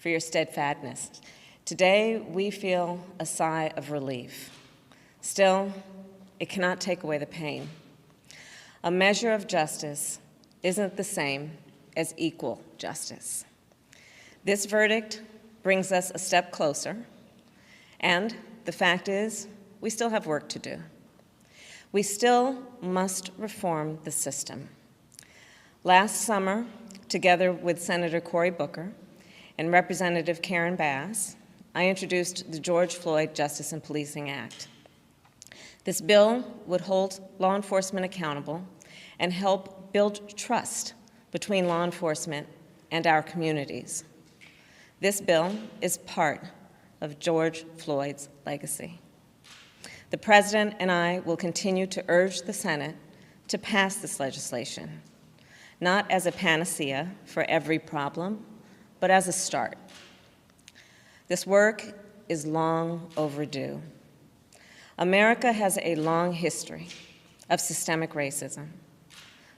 for your steadfastness. Today, we feel a sigh of relief. Still, it cannot take away the pain. A measure of justice isn't the same as equal justice. This verdict brings us a step closer, and the fact is, we still have work to do. We still must reform the system. Last summer, together with Senator Cory Booker and Representative Karen Bass, I introduced the George Floyd Justice and Policing Act. This bill would hold law enforcement accountable and help build trust between law enforcement and our communities. This bill is part of George Floyd's legacy. The President and I will continue to urge the Senate to pass this legislation, not as a panacea for every problem, but as a start. This work is long overdue. America has a long history of systemic racism.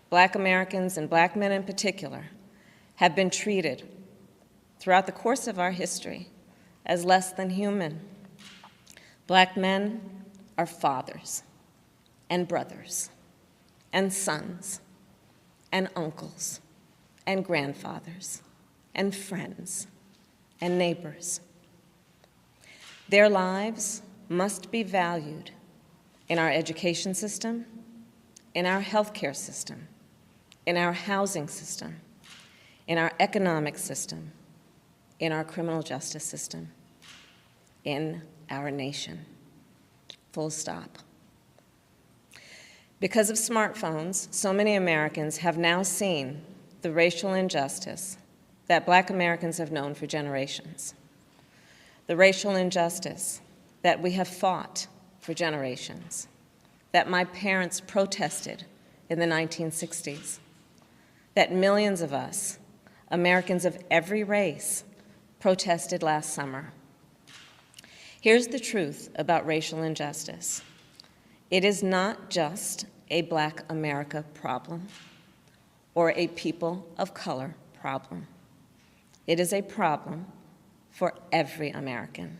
Black Americans, and Black men in particular, have been treated throughout the course of our history as less than human. Black men are fathers and brothers and sons and uncles and grandfathers and friends and neighbors. Their lives must be valued in our education system, in our healthcare system, in our housing system, in our economic system, in our criminal justice system, in our nation. Full stop. Because of smartphones, so many Americans have now seen the racial injustice that Black Americans have known for generations. The racial injustice that we have fought for generations, that my parents protested in the 1960s, that millions of us, Americans of every race, protested last summer. Here's the truth about racial injustice. It is not just a Black America problem or a people of color problem. It is a problem for every American.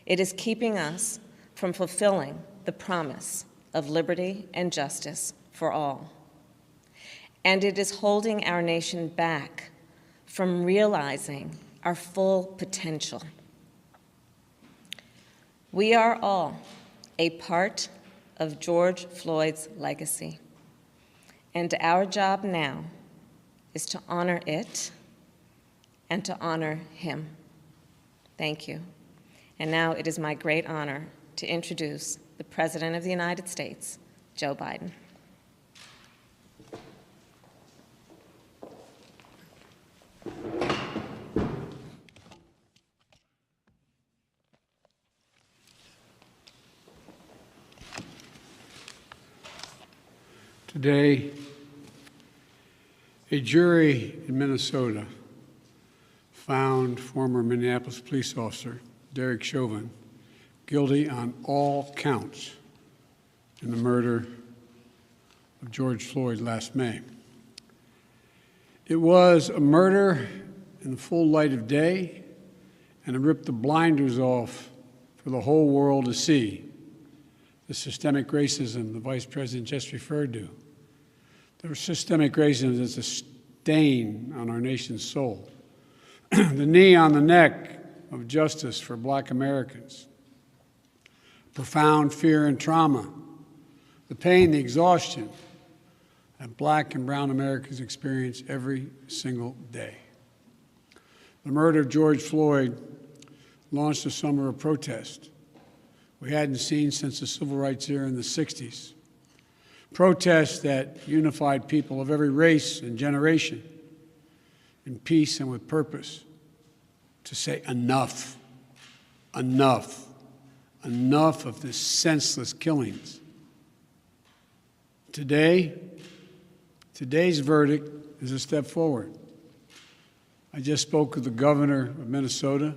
It is keeping us from fulfilling the promise of liberty and justice for all. And it is holding our nation back from realizing our full potential. We are all a part of George Floyd's legacy, and our job now is to honor it and to honor him. Thank you. And now it is my great honor to introduce the President of the United States, Joe Biden. Today, a jury in Minnesota found former Minneapolis police officer Derek Chauvin guilty on all counts in the murder of George Floyd last May. It was a murder in the full light of day, and it ripped the blinders off for the whole world to see the systemic racism the Vice President just referred to. The systemic racism is a stain on our nation's soul. The knee on the neck of justice for Black Americans. Profound fear and trauma. The pain, the exhaustion that Black and brown Americans experience every single day. The murder of George Floyd launched a summer of protest we hadn't seen since the civil rights era in the 60s. Protests that unified people of every race and generation in peace and with purpose to say enough, enough, enough of this senseless killings. Today's verdict is a step forward. I just spoke with the governor of Minnesota,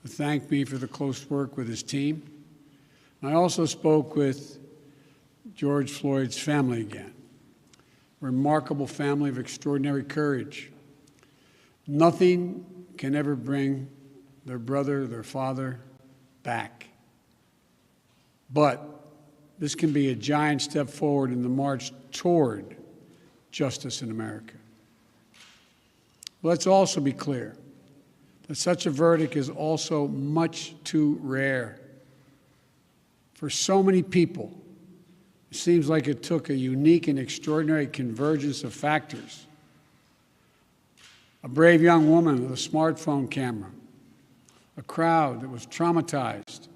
who thanked me for the close work with his team. And I also spoke with George Floyd's family again. A remarkable family of extraordinary courage. Nothing can never bring their brother, their father back. But this can be a giant step forward in the march toward justice in America. Let's also be clear that such a verdict is also much too rare. For so many people, it seems like it took a unique and extraordinary convergence of factors. A brave young woman with a smartphone camera, a crowd that was traumatized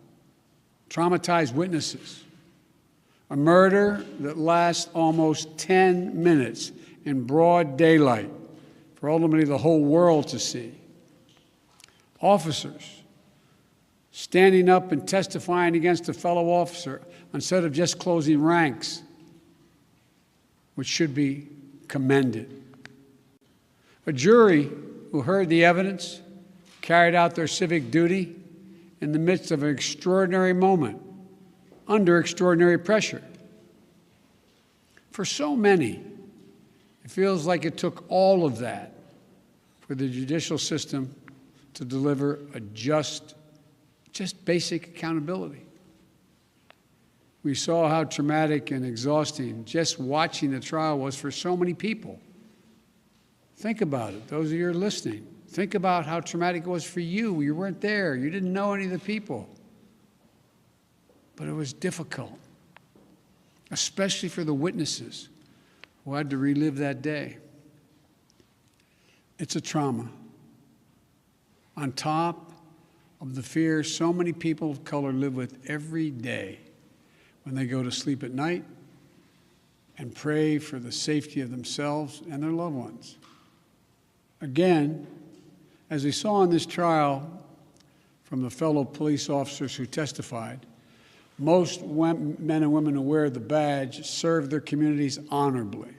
witnesses, a murder that lasts almost 10 minutes in broad daylight for ultimately the whole world to see. Officers standing up and testifying against a fellow officer instead of just closing ranks, which should be commended. A jury who heard the evidence carried out their civic duty in the midst of an extraordinary moment, under extraordinary pressure. For so many, it feels like it took all of that for the judicial system to deliver a just basic accountability. We saw how traumatic and exhausting just watching the trial was for so many people. Think about it, those of you who are listening. Think about how traumatic it was for you. You weren't there. You didn't know any of the people. But it was difficult, especially for the witnesses who had to relive that day. It's a trauma. On top of the fear so many people of color live with every day when they go to sleep at night and pray for the safety of themselves and their loved ones. Again, as we saw in this trial from the fellow police officers who testified, most men and women who wear the badge serve their communities honorably.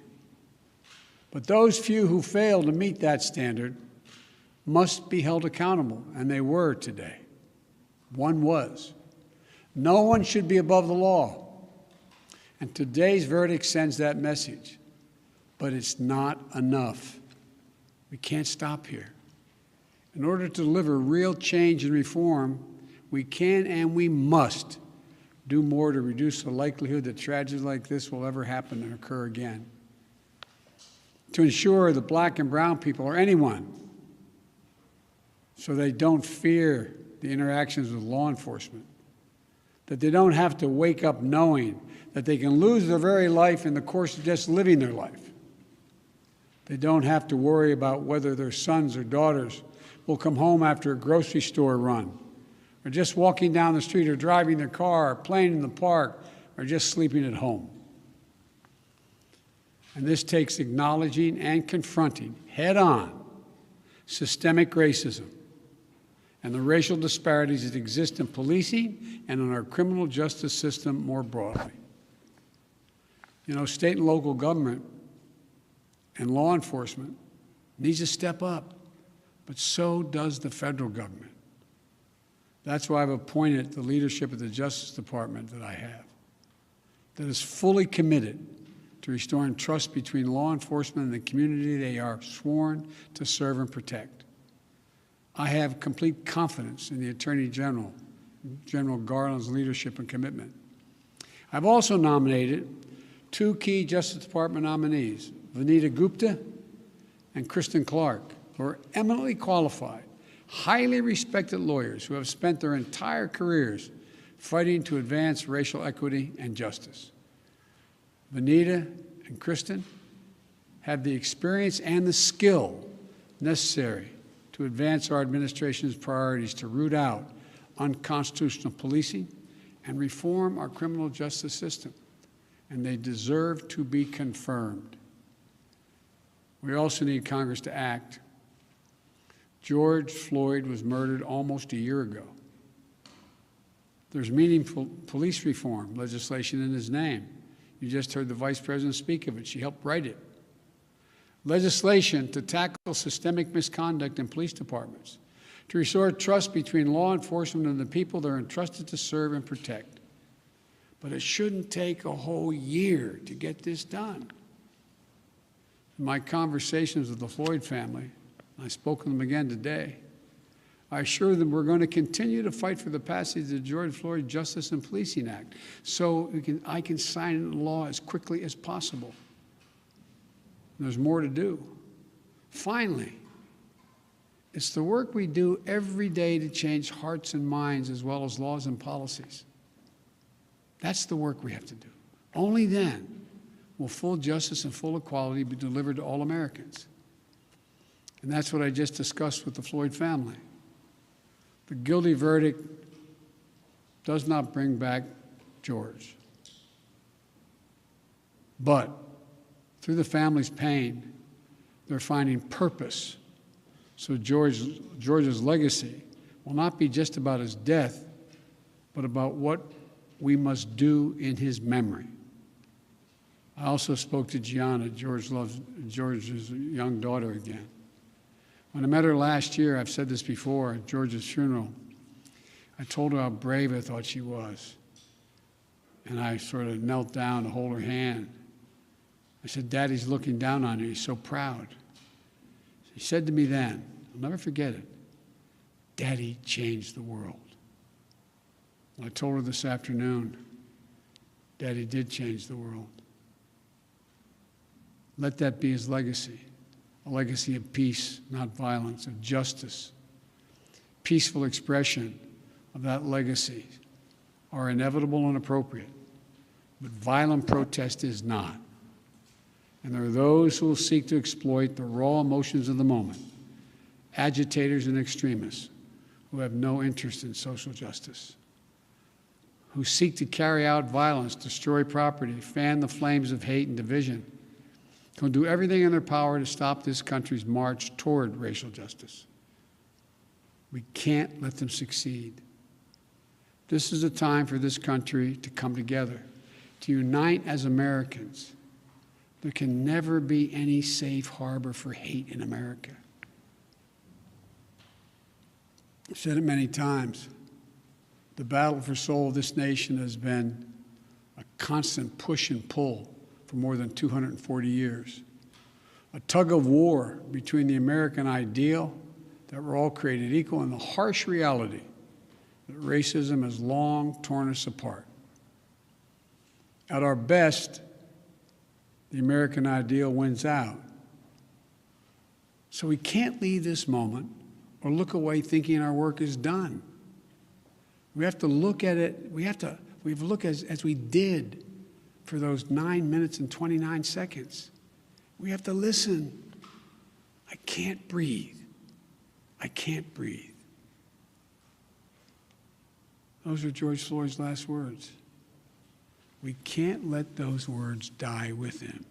But those few who fail to meet that standard must be held accountable, and they were today. One was. No one should be above the law. And today's verdict sends that message. But it's not enough. We can't stop here. In order to deliver real change and reform, we can and we must do more to reduce the likelihood that tragedies like this will ever happen and occur again. To ensure that black and brown people, or anyone, so they don't fear the interactions with law enforcement, that they don't have to wake up knowing that they can lose their very life in the course of just living their life. They don't have to worry about whether their sons or daughters will come home after a grocery store run, or just walking down the street, or driving their car, or playing in the park, or just sleeping at home. And this takes acknowledging and confronting head-on systemic racism and the racial disparities that exist in policing and in our criminal justice system more broadly. You know, state and local government and law enforcement needs to step up, but so does the federal government. That's why I've appointed the leadership of the Justice Department that I have, that is fully committed to restoring trust between law enforcement and the community they are sworn to serve and protect. I have complete confidence in the Attorney General, General Garland's leadership and commitment. I've also nominated two key Justice Department nominees, Vanita Gupta and Kristen Clark, who are eminently qualified, highly respected lawyers who have spent their entire careers fighting to advance racial equity and justice. Vanita and Kristen have the experience and the skill necessary to advance our administration's priorities to root out unconstitutional policing and reform our criminal justice system, and they deserve to be confirmed. We also need Congress to act. George Floyd was murdered almost a year ago. There's meaningful police reform legislation in his name. You just heard the Vice President speak of it. She helped write it. Legislation to tackle systemic misconduct in police departments, to restore trust between law enforcement and the people they're entrusted to serve and protect. But it shouldn't take a whole year to get this done. In my conversations with the Floyd family, I spoke with them again today, I assure them we're going to continue to fight for the passage of the George Floyd Justice and Policing Act so I can sign into law as quickly as possible. There's more to do. Finally, it's the work we do every day to change hearts and minds as well as laws and policies. That's the work we have to do. Only then will full justice and full equality be delivered to all Americans. And that's what I just discussed with the Floyd family. The guilty verdict does not bring back George. But through the family's pain, they're finding purpose. So George's legacy will not be just about his death, but about what we must do in his memory. I also spoke to Gianna, George's young daughter, again. When I met her last year, I've said this before, at George's funeral, I told her how brave I thought she was. And I sort of knelt down to hold her hand. I said, "Daddy's looking down on you. He's so proud." She said to me then, I'll never forget it, "Daddy changed the world." And I told her this afternoon, Daddy did change the world. Let that be his legacy, a legacy of peace, not violence, of justice. Peaceful expression of that legacy are inevitable and appropriate, but violent protest is not. And there are those who will seek to exploit the raw emotions of the moment, agitators and extremists who have no interest in social justice, who seek to carry out violence, destroy property, fan the flames of hate and division, who do everything in their power to stop this country's march toward racial justice. We can't let them succeed. This is a time for this country to come together, to unite as Americans. There can never be any safe harbor for hate in America. I've said it many times. The battle for soul of this nation has been a constant push and pull for more than 240 years. A tug of war between the American ideal that we're all created equal and the harsh reality that racism has long torn us apart. At our best, the American ideal wins out. So we can't leave this moment or look away thinking our work is done. We have to look at it, we have to look as we did for those 9 minutes and 29 seconds. We have to listen. I can't breathe. I can't breathe. Those are George Floyd's last words. We can't let those words die with him.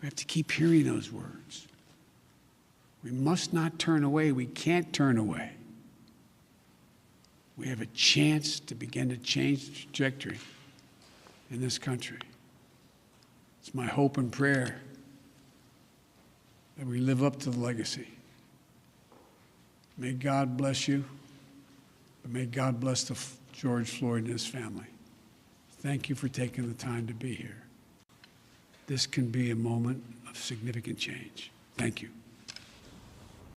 We have to keep hearing those words. We must not turn away. We can't turn away. We have a chance to begin to change the trajectory in this country. It's my hope and prayer that we live up to the legacy. May God bless you, but may God bless George Floyd and his family. Thank you for taking the time to be here. This can be a moment of significant change. Thank you.